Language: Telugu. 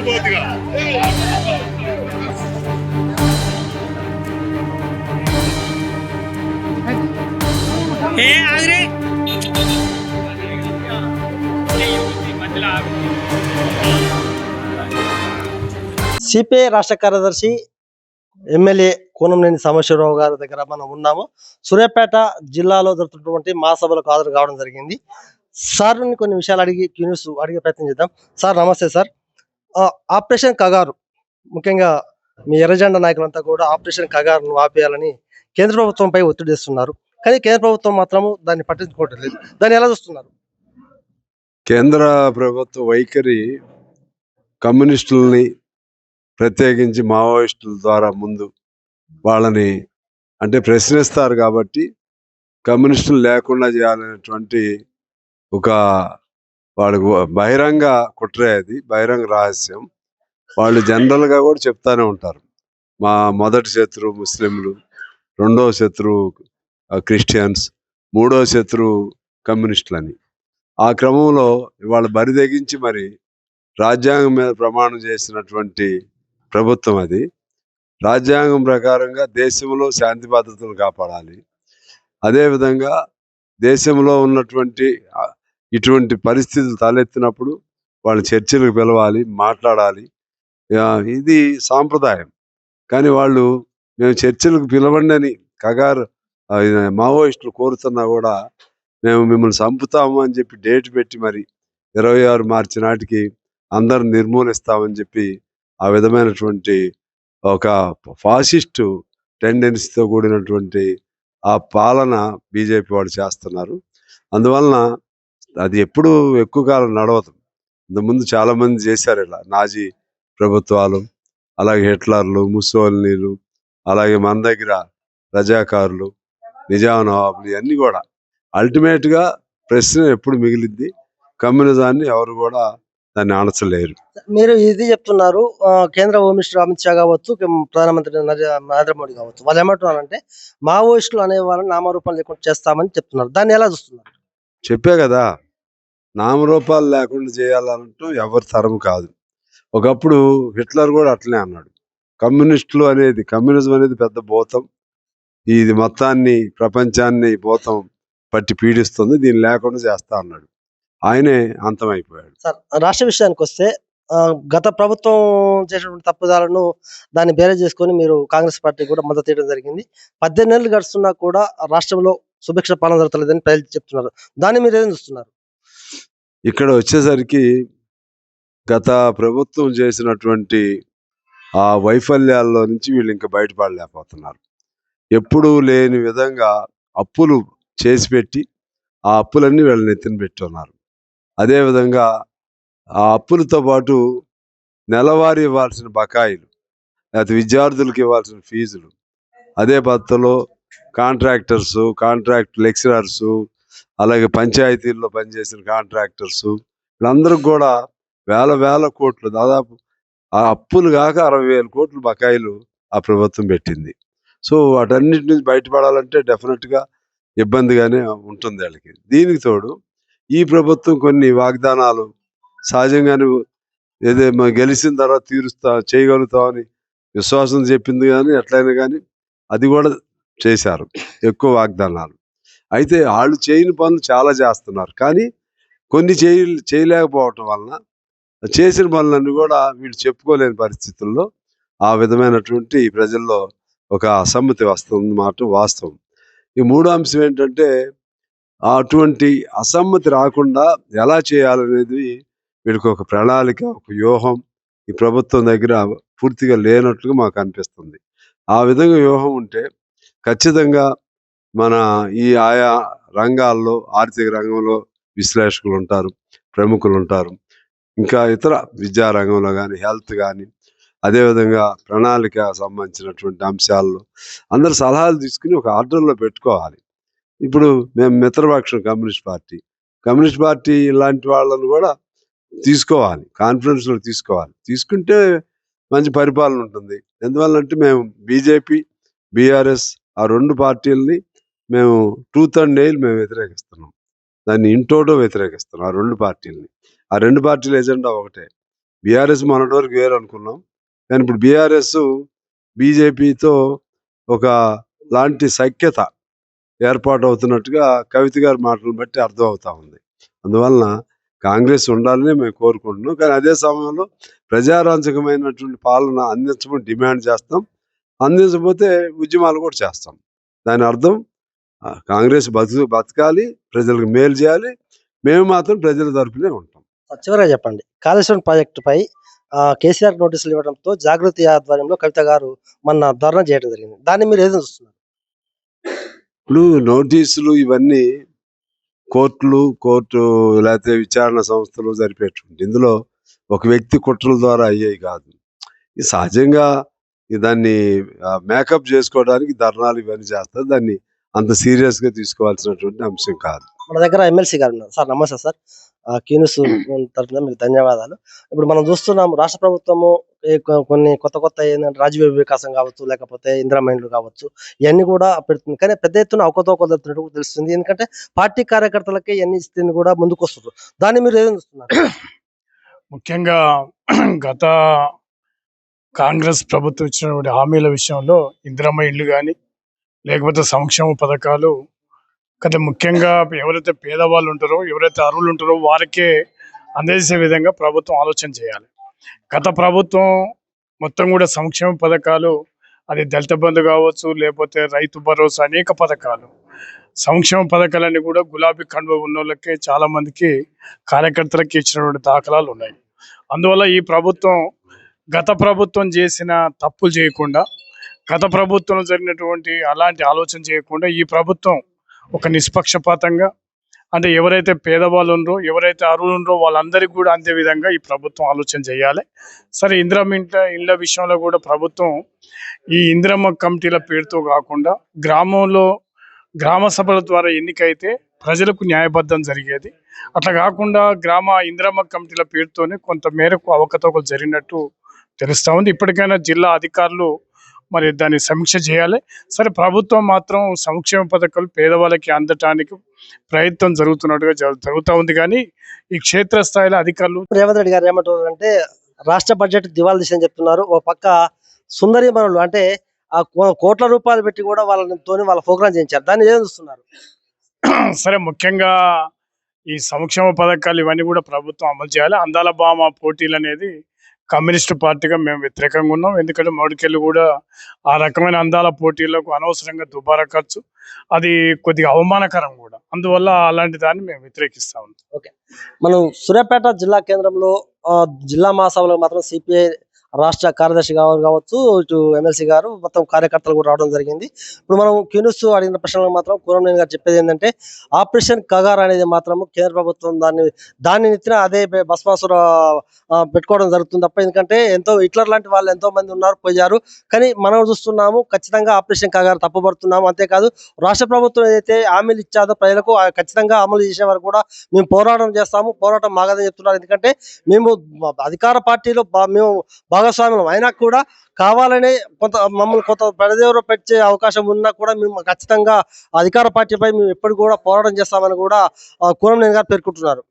సిపిఐ రాష్ట్ర కార్యదర్శి ఎమ్మెల్యే కూనంనేని సాంబశివరావు గారి దగ్గర మనం ఉన్నాము. సూర్యాపేట జిల్లాలో జరుగుతున్నటువంటి మహాసభలకు హాజరు కావడం జరిగింది. సార్ని కొన్ని విషయాలు అడిగే ప్రయత్నం చేద్దాం. సార్ నమస్తే సార్. ఆపరేషన్ కగారు, ముఖ్యంగా మీ ఎర్రజెండా నాయకులంతా కూడా ఆపరేషన్ కగారును ఆపేయాలని కేంద్ర ప్రభుత్వంపై ఒత్తిడి చేస్తున్నారు. కానీ కేంద్ర ప్రభుత్వం మాత్రము దాన్ని పట్టించుకోవటం లేదు. దాన్ని ఎలా చూస్తున్నారు? కేంద్ర ప్రభుత్వ వైఖరి కమ్యూనిస్టులని, ప్రత్యేకించి మావోయిస్టుల ద్వారా ముందు వాళ్ళని అంటే ప్రశ్నిస్తారు కాబట్టి కమ్యూనిస్టులు లేకుండా చేయాలనేటువంటి ఒక వాళ్ళకు బహిరంగ కుట్రే, అది బహిరంగ రహస్యం. వాళ్ళు జనరల్గా కూడా చెప్తానే ఉంటారు, మా మొదటి శత్రువు ముస్లింలు, రెండవ శత్రువు క్రిస్టియన్స్, మూడవ శత్రువు కమ్యూనిస్టులని. ఆ క్రమంలో వాళ్ళు బరిదెగించి మరి రాజ్యాంగం మీద ప్రమాణం చేసినటువంటి ప్రభుత్వం అది. రాజ్యాంగం ప్రకారంగా దేశంలో శాంతి భద్రతలు కాపాడాలి. అదేవిధంగా దేశంలో ఉన్నటువంటి ఇటువంటి పరిస్థితులు తలెత్తినప్పుడు వాళ్ళు చర్చలకు పిలవాలి, మాట్లాడాలి. ఇది సాంప్రదాయం. కానీ వాళ్ళు మేము చర్చలకు పిలవండి అని కగారు మావోయిస్టులు కోరుతున్నా కూడా మేము మిమ్మల్ని చంపుతాము అని చెప్పి డేట్ పెట్టి మరి 26 మార్చి నాటికి అందరు నిర్మూలిస్తామని చెప్పి ఆ విధమైనటువంటి ఒక ఫాసిస్టు టెండెన్సీతో కూడినటువంటి ఆ పాలన బీజేపీ వాళ్ళు చేస్తున్నారు. అందువలన అది ఎప్పుడూ ఎక్కువ కాలం నడవదు. ఇంతకుముందు చాలా మంది చేశారు ఇలా, నాజీ ప్రభుత్వాలు, అలాగే హిట్లర్లు, ముస్సోలినీలు, అలాగే మన దగ్గర రజాకారులు, నిజాం నవాబులు, ఇవన్నీ కూడా అల్టిమేట్గా ప్రశ్న ఎప్పుడు మిగిలింది, కమ్యూనిజాన్ని ఎవరు కూడా దాన్ని అణచలేరు. మీరు ఇది చెప్తున్నారు, కేంద్ర హోమ్ మినిస్టర్ అమిత్ షా కావచ్చు, ప్రధానమంత్రి నరేంద్ర మోడీ కావచ్చు, వాళ్ళు ఏమంటున్నారంటే మావోయిస్టులు అనే వాళ్ళని నామరూపాలు లేకుండా చేస్తామని చెప్తున్నారు. దాన్ని ఎలా చూస్తున్నారు? చెప్పే కదా, నామరూపాలు లేకుండా చేయాలంటూ ఎవరి తరం కాదు. ఒకప్పుడు హిట్లర్ కూడా అట్లనే అన్నాడు, కమ్యూనిజం అనేది పెద్ద భూతం, ఇది మొత్తాన్ని ప్రపంచాన్ని భూతం పట్టి పీడిస్తుంది, దీన్ని లేకుండా చేస్తా అన్నాడు. ఆయనే అంతమైపోయాడు. సార్, రాష్ట్ర విషయానికి వస్తే గత ప్రభుత్వం చేసినటువంటి తప్పుదాలను దాన్ని బేరే చేసుకొని మీరు కాంగ్రెస్ పార్టీ కూడా మద్దతు ఇవ్వడం జరిగింది. 18 ఏళ్ళు గడుస్తున్నా కూడా రాష్ట్రంలో సుభిక్ష పాలన జరుగుతలేదని ప్రజలు చెప్తున్నారు. దాన్ని మీరు ఏం చూస్తున్నారు? ఇక్కడ వచ్చేసరికి గత ప్రభుత్వం చేసినటువంటి ఆ వైఫల్యాల్లో నుంచి వీళ్ళు ఇంకా బయటపడలేకపోతున్నారు. ఎప్పుడూ లేని విధంగా అప్పులు చేసి పెట్టి ఆ అప్పులన్నీ వీళ్ళని ఎత్తిన పెట్టున్నారు. అదేవిధంగా ఆ అప్పులతో పాటు నెలవారీ ఇవ్వాల్సిన బకాయిలు, లేకపోతే విద్యార్థులకు ఇవ్వాల్సిన ఫీజులు, అదే పద్ధతిలో కాంట్రాక్ట్ లెక్చరర్సు, అలాగే పంచాయతీల్లో పనిచేసిన కాంట్రాక్టర్సు, వీళ్ళందరికి కూడా వేల కోట్లు, దాదాపు ఆ అప్పులు కాక 60,000 కోట్లు బకాయిలు ఆ ప్రభుత్వం పెట్టింది. సో వాటన్నిటి నుంచి బయటపడాలంటే డెఫినెట్గా ఇబ్బందిగానే ఉంటుంది వాళ్ళకి. దీనికి తోడు ఈ ప్రభుత్వం కొన్ని వాగ్దానాలు సహజంగానే గెలిచిన తర్వాత చేయగలుగుతామని విశ్వాసం చెప్పింది, కానీ ఎట్లయినా కానీ అది కూడా చేశారు, ఎక్కువ వాగ్దానాలు. అయితే వాళ్ళు చేయని పనులు చాలా చేస్తున్నారు, కానీ కొన్ని చేయలేకపోవటం వలన చేసిన పనులన్నీ కూడా వీళ్ళు చెప్పుకోలేని పరిస్థితుల్లో ఆ విధమైనటువంటి ప్రజల్లో ఒక అసమ్మతి వస్తుంది మాట వాస్తవం. ఈ మూడో అంశం ఏంటంటే, అటువంటి అసమ్మతి రాకుండా ఎలా చేయాలనేది వీళ్ళకి ఒక ప్రణాళిక, ఒక వ్యూహం ఈ ప్రభుత్వం దగ్గర పూర్తిగా లేనట్లుగా మాకు అనిపిస్తుంది. ఆ విధంగా వ్యూహం ఉంటే ఖచ్చితంగా మన ఈ ఆయా రంగాల్లో, ఆర్థిక రంగంలో విశ్లేషకులు ఉంటారు, ప్రముఖులు ఉంటారు, ఇంకా ఇతర విద్యారంగంలో కానీ, హెల్త్ కానీ, అదేవిధంగా ప్రణాళిక సంబంధించినటువంటి అంశాల్లో అందరు సలహాలు తీసుకుని ఒక ఆర్డర్లో పెట్టుకోవాలి. ఇప్పుడు మేము మిత్రపక్షం కమ్యూనిస్ట్ పార్టీ ఇలాంటి వాళ్ళను కూడా తీసుకోవాలి, కాన్ఫరెన్స్లో తీసుకోవాలి. తీసుకుంటే మంచి పరిపాలన ఉంటుంది. ఎందువల్లంటే మేము బీజేపీ, బీఆర్ఎస్ ఆ 2 పార్టీలని మేము టూత్ అండ్ నెయిల్ మేము వ్యతిరేకిస్తున్నాం, దాన్ని ఇంటోటో వ్యతిరేకిస్తున్నాం. ఆ 2 పార్టీలని, ఆ 2 పార్టీల ఎజెండా ఒకటే, బీఆర్ఎస్ మొన్నటి వరకు వేరు అనుకున్నాం, కానీ ఇప్పుడు బీఆర్ఎస్ బీజేపీతో ఒక లాంటి సఖ్యత ఏర్పాటు అవుతున్నట్టుగా కవిత గారి మాటలను బట్టి అర్థం అవుతా ఉంది. అందువలన కాంగ్రెస్ ఉండాలని మేము కోరుకుంటున్నాం, కానీ అదే సమయంలో ప్రజారాంచకమైనటువంటి పాలన అందించమని డిమాండ్ చేస్తాం. అందించకపోతే ఉద్యమాలు కూడా చేస్తాం. దాని అర్థం కాంగ్రెస్ బతకాలి, ప్రజలకు మేలు చేయాలి, మేము మాత్రం ప్రజల తరపునే ఉంటాం. చివరిగా చెప్పండి, కాళేశ్వరం ప్రాజెక్టుపై కేసీఆర్ నోటీసులు ఇవ్వడంతో జాగృతి ఆధ్వర్యంలో కవిత గారు మొన్న ధర్నా చేయడం జరిగింది. దాన్ని మీరు ఏదో చూస్తున్నారు? ఇప్పుడు నోటీసులు ఇవన్నీ కోర్టు లేకపోతే విచారణ సంస్థలు జరిపేటువంటి, ఇందులో ఒక వ్యక్తి కుట్రల ద్వారా అయ్యేవి కాదు. ఇది సహజంగా దాన్ని మేకప్ చేసుకోవడానికి ధర్నాలు ఇవన్నీ చేస్తారు. దాన్ని అంత సీరియస్ గా తీసుకోవాల్సినటువంటి అంశం కాదు. మన దగ్గర ఎమ్మెల్సీ గారు ఉన్నారు. సార్ నమస్తే సార్. క్యూన్యూస్ తరఫున మీకు ధన్యవాదాలు. ఇప్పుడు మనం చూస్తున్నాము రాష్ట్ర ప్రభుత్వము కొన్ని కొత్త ఏంటంటే రాజీవ్ వికాసం కావచ్చు, లేకపోతే ఇందిరా మైండ్లు కావచ్చు, ఇవన్నీ కూడా పెడుతుంది. కానీ పెద్ద ఎత్తున అవకతవకలు జరుగుతున్నట్టు కూడా తెలుస్తుంది. ఎందుకంటే పార్టీ కార్యకర్తలకే ఇవన్నీ ఇస్తుంది కూడా ముందుకు వస్తుంది. దాన్ని మీరు ఏం చూస్తున్నారు? ముఖ్యంగా గత కాంగ్రెస్ ప్రభుత్వం ఇచ్చినటువంటి హామీల విషయంలో ఇందిరమ్మ ఇళ్ళు కానీ లేకపోతే సంక్షేమ పథకాలు కదా, ముఖ్యంగా ఎవరైతే పేదవాళ్ళు ఉంటారో, ఎవరైతే అర్హులు ఉంటారో వారికే అందేసే విధంగా ప్రభుత్వం ఆలోచన చేయాలి. గత ప్రభుత్వం మొత్తం కూడా సంక్షేమ పథకాలు, అది దళిత బంధు కావచ్చు, లేకపోతే రైతు భరోసా, అనేక పథకాలు, సంక్షేమ పథకాలన్నీ కూడా గులాబీ కండువ ఉన్న వాళ్ళకే, చాలా మందికి కార్యకర్తలకి ఇచ్చినటువంటి దాఖలాలు ఉన్నాయి. అందువల్ల ఈ ప్రభుత్వం గత ప్రభుత్వం చేసిన తప్పులు చేయకుండా, గత ప్రభుత్వంలో జరిగినటువంటి అలాంటి ఆలోచన చేయకుండా ఈ ప్రభుత్వం ఒక నిష్పక్షపాతంగా, అంటే ఎవరైతే పేదవాళ్ళు ఉన్నారో, ఎవరైతే అర్హులు ఉన్నారో వాళ్ళందరికీ కూడా అందే విధంగా ఈ ప్రభుత్వం ఆలోచన చేయాలి. సరే, ఇందిరమ్మ ఇళ్ళ విషయంలో కూడా ప్రభుత్వం ఈ ఇందిరమ్మ కమిటీల పేరుతో కాకుండా గ్రామంలో గ్రామ సభల ద్వారా ఎన్నికైతే ప్రజలకు న్యాయబద్ధం జరిగేది. అట్లా కాకుండా ఇందిరమ్మ కమిటీల పేరుతోనే కొంత మేరకు అవకతవకలు జరిగినట్టు తెలుస్తా ఉంది. ఇప్పటికైనా జిల్లా అధికారులు మరి దాన్ని సమీక్ష చేయాలి. సరే, ప్రభుత్వం మాత్రం సంక్షేమ పథకాలు పేదవాళ్ళకి అందటానికి ప్రయత్నం జరుగుతూ ఉంది, కానీ ఈ క్షేత్రస్థాయిలో అధికారులు రేవంత్ రెడ్డి గారు ఏమంటారు అంటే రాష్ట్ర బడ్జెట్ దివాలా తీసని చెప్తున్నారు. ఒక పక్క సుందరి మనులు అంటే ఆ కోట్ల రూపాయలు పెట్టి కూడా వాళ్ళ ప్రోగ్రామ్ చేయించారు. దాన్ని ఏం చూస్తున్నారు? సరే, ముఖ్యంగా ఈ సంక్షేమ పథకాలు ఇవన్నీ కూడా ప్రభుత్వం అమలు చేయాలి. అందాల భామ పోటీలు అనేది కమ్యూనిస్టు పార్టీగా మేము వ్యతిరేకంగా ఉన్నాం. ఎందుకంటే మోడికెళ్ళి కూడా ఆ రకమైన అందాల పోటీలకు అనవసరంగా దుబారా ఖర్చు, అది కొద్దిగా అవమానకరం కూడా. అందువల్ల అలాంటి దాన్ని మేము వ్యతిరేకిస్తా ఉన్నాం. ఓకే, మనం సూర్యాపేట జిల్లా కేంద్రంలో జిల్లా మహాసభలో మాత్రం సిపిఐ రాష్ట్ర కార్యదర్శి గారు కావచ్చు, ఇటు ఎమ్మెల్సీ గారు మొత్తం కార్యకర్తలు కూడా రావడం జరిగింది. ఇప్పుడు మనం క్యూన్యూస్ అడిగిన ప్రశ్నలకు మాత్రం కూరంనేని గారు చెప్పేది ఏంటంటే ఆపరేషన్ కగార్ అనేది మాత్రం కేంద్ర ప్రభుత్వం దాన్ని నెత్తిన అదే భస్మాసుర పెట్టుకోవడం జరుగుతుంది తప్ప, ఎందుకంటే హిట్లర్ లాంటి వాళ్ళు ఎంతో మంది ఉన్నారు, పోయారు. కానీ మనం చూస్తున్నాము ఖచ్చితంగా ఆపరేషన్ కగార్ తప్పుపడుతున్నాము. అంతేకాదు రాష్ట్ర ప్రభుత్వం ఏదైతే హామీలు ఇచ్చాదో ప్రజలకు ఖచ్చితంగా అమలు చేసే వరకు కూడా మేము పోరాటం చేస్తాము, పోరాటం మాగదని చెప్తున్నారు. ఎందుకంటే మేము అధికార పార్టీలో మేము భాగస్వామ్యం అయినా కూడా కావాలనే మమ్మల్ని కొంత పెడదేవర పెట్టే అవకాశం ఉన్నా కూడా మేము ఖచ్చితంగా అధికార పార్టీపై మేము ఎప్పుడు కూడా పోరాటం చేస్తామని కూడా కూరంనేని గారు పేర్కొంటున్నారు.